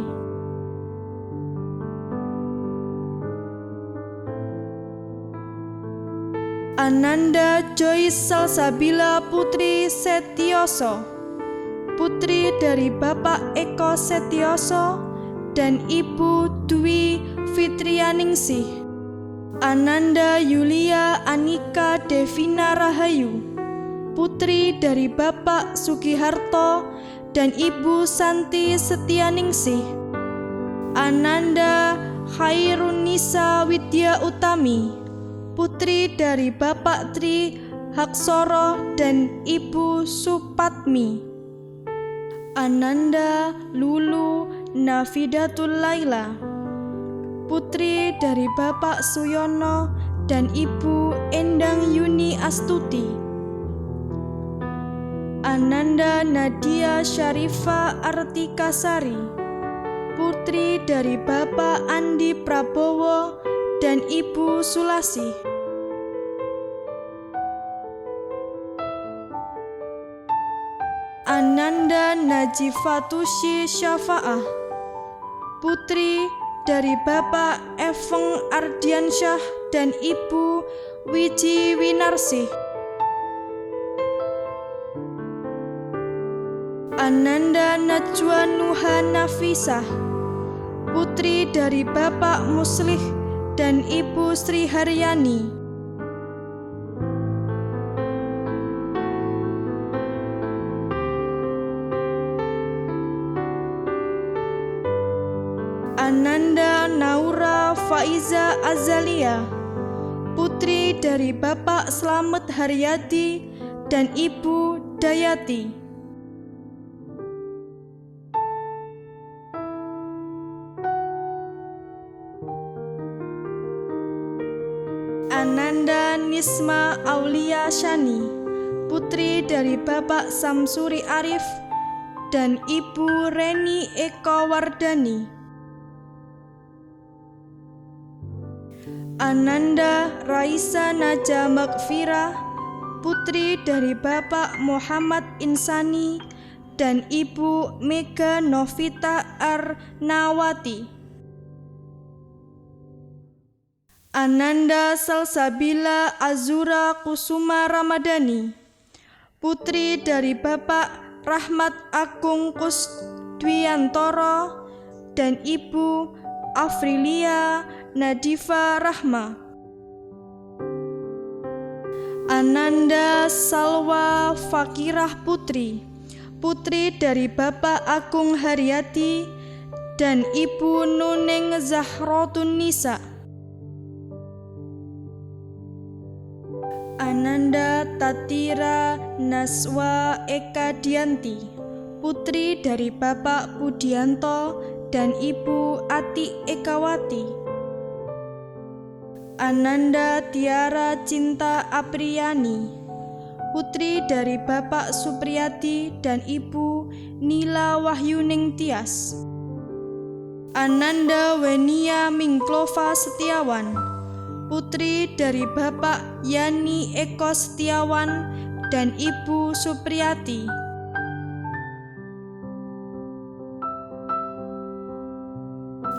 Ananda Joyce Salsabila putri Setioso, putri dari Bapak Eko Setioso dan Ibu Dwi Fitrianingsih. Ananda Yulia Anika Devina Rahayu, putri dari Bapak Sugiharto dan Ibu Santi Setianingsih. Ananda Khairunisa Widya Utami, putri dari Bapak Tri Haksoro dan Ibu Supatmi. Ananda Lulu Nafidatul Laila, putri dari Bapak Suyono dan Ibu Endang Yuni Astuti. Ananda Nadia Syarifa Artikasari, putri dari Bapak Andi Prabowo dan Ibu Sulasi. Ananda Najifatushi Syafa'ah, putri dari Bapak Eveng Ardiansyah dan Ibu Wiji Winarsih. Ananda Najwa Nuha Nafisah, putri dari Bapak Muslih dan Ibu Sri Haryani. Ananda Naura Faiza Azalia, putri dari Bapak Slamet Haryadi dan Ibu Dayati. Ananda Nisma Aulia Shani, putri dari Bapak Samsuri Arif dan Ibu Reni Eko Wardani. Ananda Raisa Naja Makfira, putri dari Bapak Muhammad Insani dan Ibu Mega Novita Arnawati. Ananda Salsabila Azura Kusuma Ramadhani, putri dari Bapak Rahmat Agung Kusdwiyantoro dan Ibu Afrilia Nadifa Rahma. Ananda Salwa Fakirah Putri, putri dari Bapak Agung Haryati dan Ibu Nuning Zahratun Nisa. Ananda Tatira Naswa Eka Dianti, putri dari Bapak Budianto dan Ibu Ati Ekawati. Ananda Tiara Cinta Apriyani, putri dari Bapak Supriyati dan Ibu Nila Wahyuning Tias. Ananda Wenia Mingklova Setiawan, putri dari Bapak Yani Eko Setiawan dan Ibu Supriyati.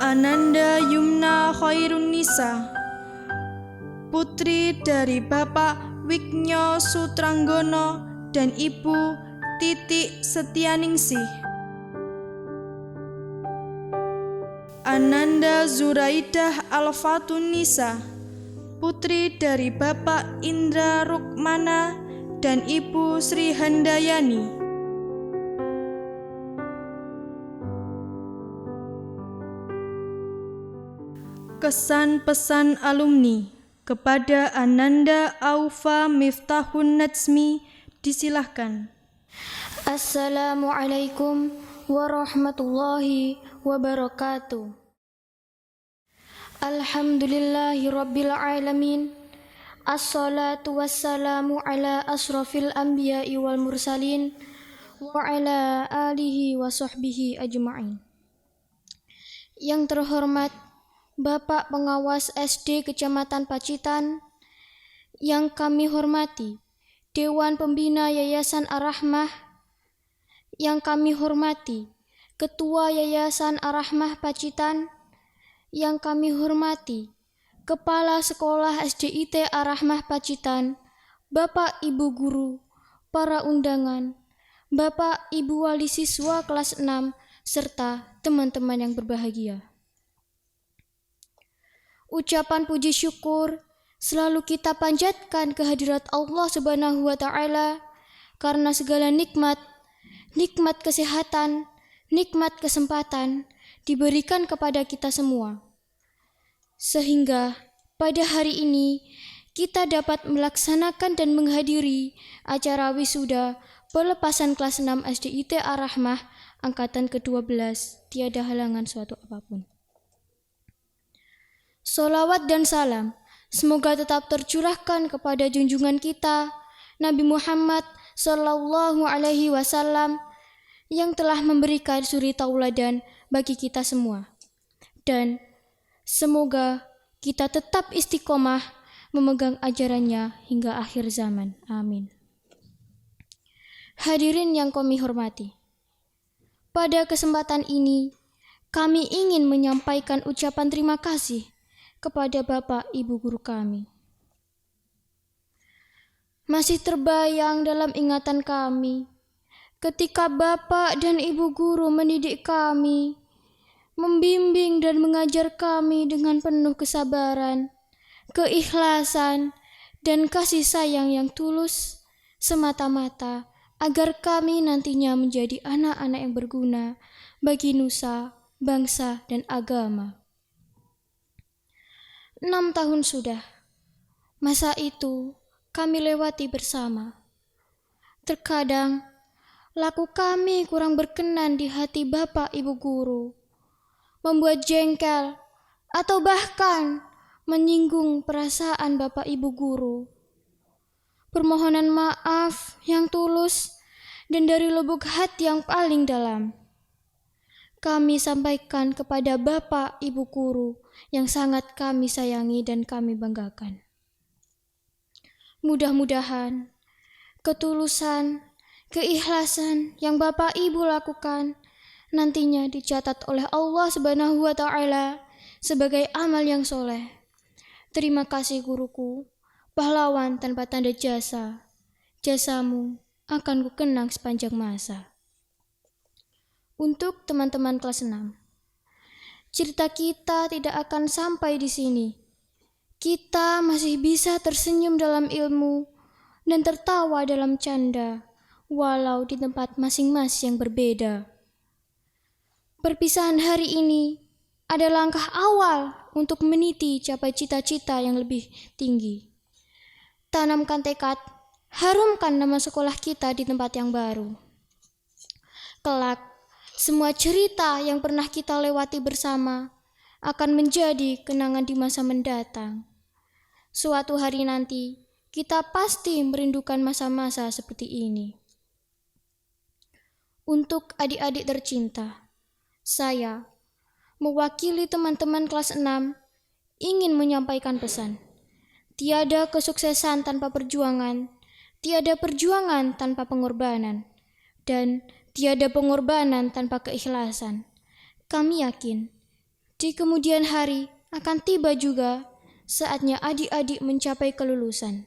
Ananda Yumna Khairunisa, putri dari Bapak Wignyo Sutranggono dan Ibu Titik Setianingsih. Ananda Zuraidah Alfatunisa, putri dari Bapak Indra Rukmana dan Ibu Sri Handayani. Kesan pesan alumni kepada Ananda Aufa Miftahun Najmi disilahkan.
Assalamualaikum warahmatullahi wabarakatuh. Alhamdulillahi rabbil alamin. Assalatu wassalamu ala asrafil anbiya'i wal mursalin wa ala alihi wa sahbihi ajma'in. Yang terhormat Bapak Pengawas SD Kecamatan Pacitan, yang kami hormati Dewan Pembina Yayasan Ar-Rahmah, yang kami hormati Ketua Yayasan Ar-Rahmah Pacitan, yang kami hormati Kepala Sekolah SDIT Ar-Rahmah Pacitan, Bapak Ibu Guru, para undangan, Bapak Ibu Wali Siswa kelas 6, serta teman-teman yang berbahagia. Ucapan puji syukur selalu kita panjatkan kehadirat Allah Subhanahu wa Ta'ala karena segala nikmat kesehatan, nikmat kesempatan diberikan kepada kita semua. Sehingga pada hari ini kita dapat melaksanakan dan menghadiri acara wisuda pelepasan kelas 6 SDIT Ar-Rahmah angkatan ke-12 tiada halangan suatu apapun. Sholawat dan salam semoga tetap tercurahkan kepada junjungan kita Nabi Muhammad sallallahu alaihi wasallam yang telah memberikan suri tauladan bagi kita semua. Dan semoga kita tetap istiqomah memegang ajarannya hingga akhir zaman. Amin. Hadirin yang kami hormati, pada kesempatan ini kami ingin menyampaikan ucapan terima kasih kepada Bapak Ibu Guru kami. Masih terbayang dalam ingatan kami ketika Bapak dan Ibu Guru mendidik kami, membimbing dan mengajar kami dengan penuh kesabaran, keikhlasan, dan kasih sayang yang tulus semata-mata agar kami nantinya menjadi anak-anak yang berguna bagi nusa, bangsa, dan agama. 6 tahun sudah, masa itu kami lewati bersama. Terkadang, laku kami kurang berkenan di hati Bapak Ibu Guru, membuat jengkel atau bahkan menyinggung perasaan Bapak Ibu Guru. Permohonan maaf yang tulus dan dari lubuk hati yang paling dalam kami sampaikan kepada Bapak Ibu Guru yang sangat kami sayangi dan kami banggakan. Mudah-mudahan ketulusan, keikhlasan yang Bapak Ibu lakukan nantinya dicatat oleh Allah Subhanahu wa Ta'ala sebagai amal yang soleh. Terima kasih guruku, pahlawan tanpa tanda jasa. Jasamu akan kukenang sepanjang masa. Untuk teman-teman kelas 6, cerita kita tidak akan sampai di sini. Kita masih bisa tersenyum dalam ilmu dan tertawa dalam canda, walau di tempat masing-masing yang berbeda. Perpisahan hari ini ada langkah awal untuk meniti capai cita-cita yang lebih tinggi. Tanamkan tekad, harumkan nama sekolah kita di tempat yang baru. Kelak, semua cerita yang pernah kita lewati bersama akan menjadi kenangan di masa mendatang. Suatu hari nanti, kita pasti merindukan masa-masa seperti ini. Untuk adik-adik tercinta, saya, mewakili teman-teman kelas 6, ingin menyampaikan pesan. Tiada kesuksesan tanpa perjuangan, tiada perjuangan tanpa pengorbanan, dan tiada pengorbanan tanpa keikhlasan. Kami yakin, di kemudian hari akan tiba juga saatnya adik-adik mencapai kelulusan.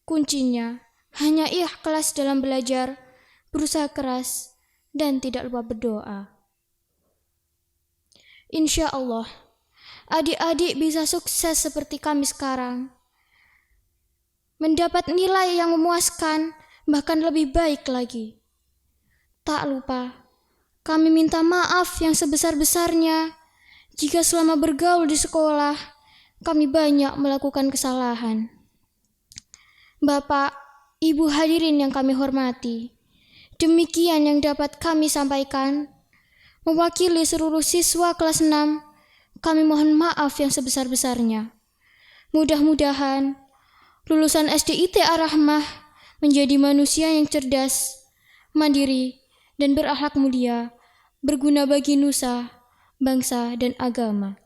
Kuncinya hanya ikhlas dalam belajar, berusaha keras, dan tidak lupa berdoa. Insya Allah, adik-adik bisa sukses seperti kami sekarang. Mendapat nilai yang memuaskan, bahkan lebih baik lagi. Tak lupa, kami minta maaf yang sebesar-besarnya jika selama bergaul di sekolah, kami banyak melakukan kesalahan. Bapak, Ibu hadirin yang kami hormati, demikian yang dapat kami sampaikan. Mewakili seluruh siswa kelas 6, kami mohon maaf yang sebesar-besarnya. Mudah-mudahan lulusan SDIT Ar-Rahmah menjadi manusia yang cerdas, mandiri, dan berakhlak mulia, berguna bagi nusa, bangsa, dan agama.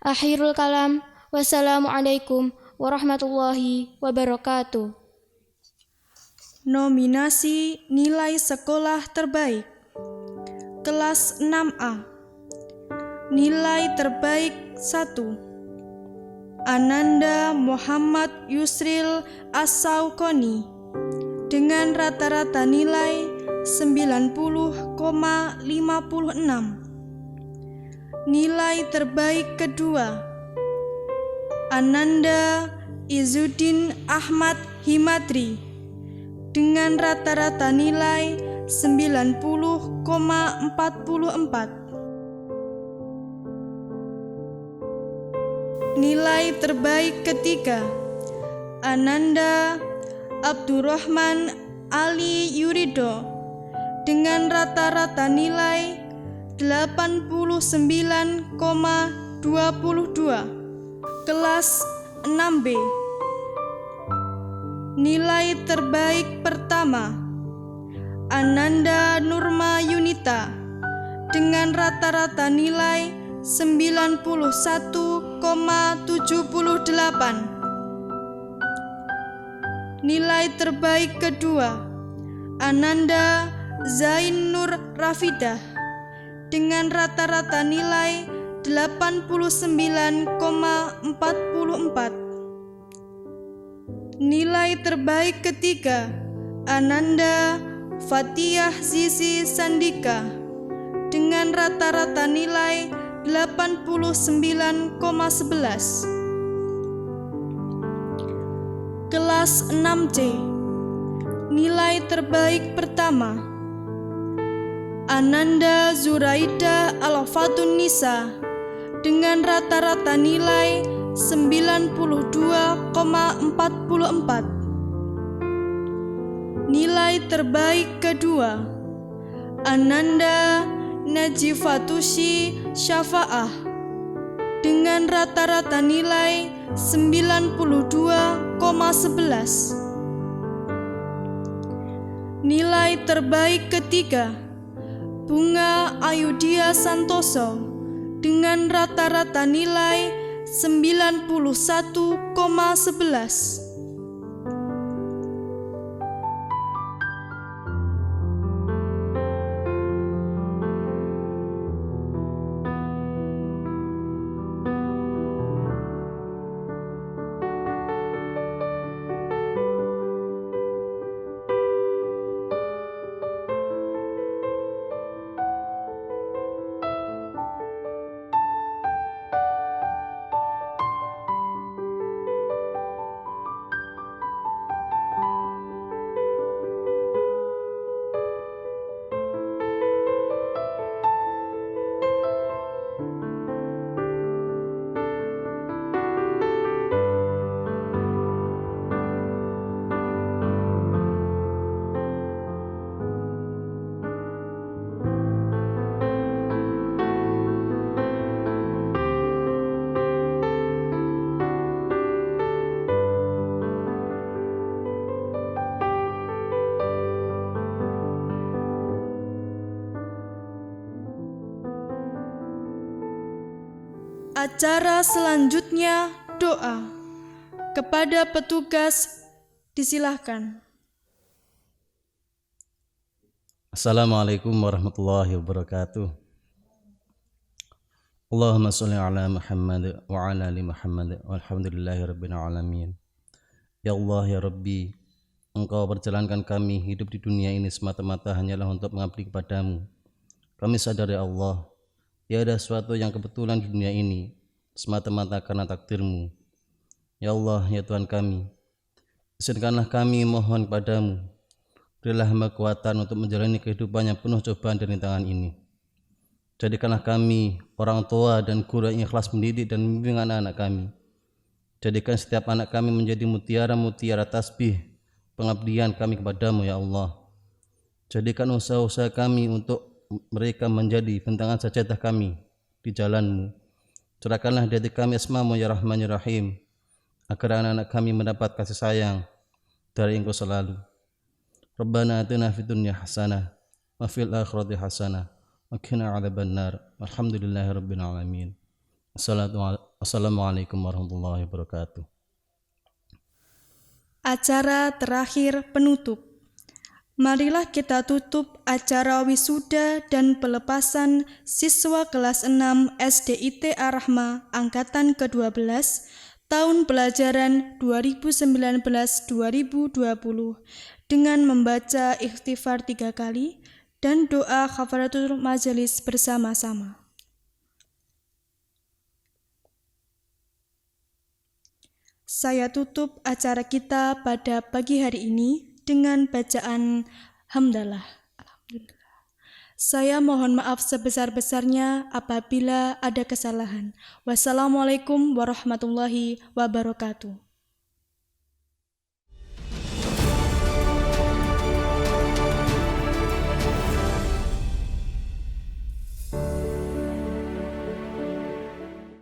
Akhirul kalam, wassalamualaikum warahmatullahi wabarakatuh.
Nominasi nilai sekolah terbaik. Kelas 6A. Nilai terbaik 1. Ananda Muhammad Yusril As-Saukoni dengan rata-rata nilai 90,56. Nilai terbaik kedua. Ananda Izzuddin Ahmad Himadri dengan rata-rata nilai 90,44. Nilai terbaik ketiga. Ananda Abdurrahman Ali Yurido dengan rata-rata nilai 89,22. Kelas 6B. Nilai terbaik pertama. Ananda Nurma Yunita dengan rata-rata nilai 91,78. Nilai terbaik kedua. Ananda Zain Nur Rafidah dengan rata-rata nilai 89,44. Nilai terbaik ketiga. Ananda Fatiyah Zizi Sandika dengan rata-rata nilai 89,11. Kelas 6C. Nilai terbaik pertama. Ananda Zuraida Al-Fatun Nisa dengan rata-rata nilai 92,44. Nilai terbaik kedua. Ananda Najifatushi Syafa'ah dengan rata-rata nilai 92,11. Nilai terbaik ketiga. Bunga Ayudia Santoso dengan rata-rata nilai 91,11. Acara selanjutnya doa. Kepada petugas disilahkan.
Assalamualaikum warahmatullahi wabarakatuh. Allahumma sholli ala Muhammad wa ala ali Muhammad walhamdulillahi rabbil alamin. Ya Allah ya Rabbi, Engkau perjalankan kami hidup di dunia ini semata-mata hanyalah untuk mengabdi kepadamu. Kami sadar ya Allah, tiada sesuatu yang kebetulan di dunia ini semata-mata karena takdir-Mu. Ya Allah ya Tuhan kami, izinkanlah kami mohon kepadamu, berilah hamba kekuatan untuk menjalani kehidupan yang penuh cobaan dan rintangan ini. Jadikanlah kami orang tua dan guru yang ikhlas mendidik dan membimbing anak-anak kami. Jadikan setiap anak kami menjadi mutiara-mutiara tasbih pengabdian kami kepadamu ya Allah. Jadikan usaha-usaha kami untuk mereka menjadi bentangan sajadah kami di jalan-Mu. Curahkanlah di hati kami asma-Mu ya Rahman ya Rahim, agar anak-anak kami mendapat kasih sayang dari Engkau selalu. Rabbana atina fid dunya hasanah wa fil akhirati hasanah wa qina adzabannar. Alhamdulillahirabbil alamin. Assalamualaikum warahmatullahi wabarakatuh.
Acara terakhir penutup. Marilah kita tutup acara wisuda dan pelepasan siswa kelas 6 SDIT Ar-Rahmah angkatan ke-12 tahun pelajaran 2019-2020 dengan membaca istighfar 3 kali dan doa kafaratul majelis bersama-sama. Saya tutup acara kita pada pagi hari ini dengan bacaan hamdalah. Alhamdulillah. Saya mohon maaf sebesar-besarnya apabila ada kesalahan. Wassalamualaikum warahmatullahi wabarakatuh.